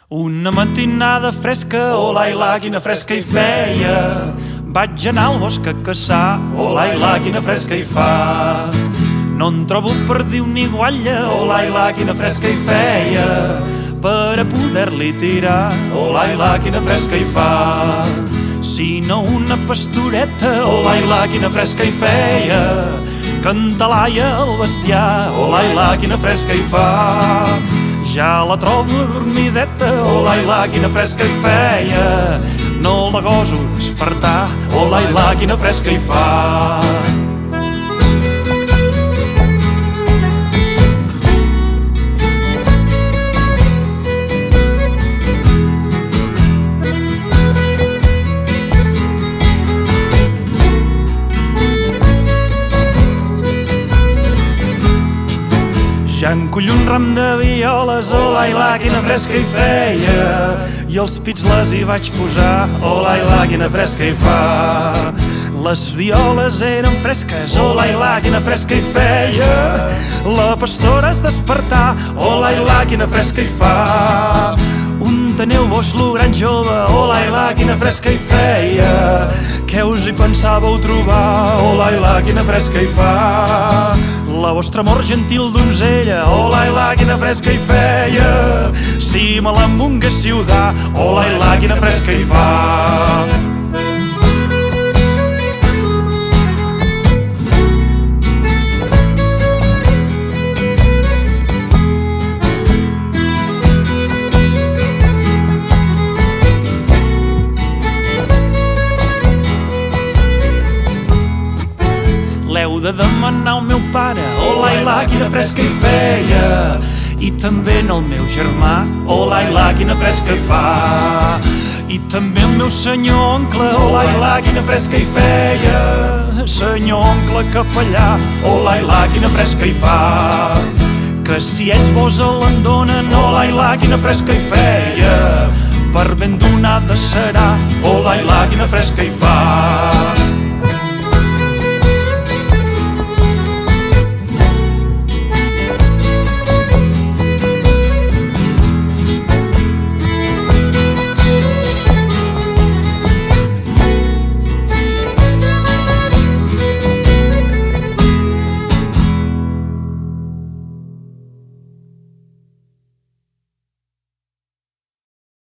Una matinada fresca, olai-la, quina fresca hi feia. Vaig anar al bosc a caçar, olai-la, quina fresca hi fa. No en trobo perdiu ni guatlla, olai-la, quina fresca hi feia. Per a poder-li tirar, olai-la, quina fresca hi fa. Si no una pastoreta, olai-la, quina fresca hi feia. Cantalaia el bestiar, olai-la, quina fresca hi fa. Ja la trobo adormideta, olai-la, quina fresca hi feia. No la goso despertar, olai-la, quina fresca hi fa. Ja encollo un ram de violes, olai-la, quina fresca hi feia. I els pits les hi vaig posar, olai-la, quina fresca hi fa. Les violes eren fresques, olai-la, quina fresca hi feia. La pastora es despertar, olai-la, quina fresca hi fa. Un teneu vos lo gran jove, olai-la, quina fresca hi feia. Què us hi pensàveu trobar, olai-la, quina fresca hi fa. La vostra amor gentil donzella, olai-la, quina fresca hi feia. Si me l'embonguéssiu dar, olai-la, quina fresca hi fa. L'heu de demanar al meu pare, olai-la, quina fresca hi feia. I també en el meu germà, olai-la, quina fresca hi fa. I també el meu senyor oncle, olai-la, quina fresca hi feia. Senyor oncle capellà, olai-la, quina fresca hi fa. Que si ells vos l'en donen, olai-la, quina fresca hi feia. Per ben donada serà, olai-la, quina fresca hi fa.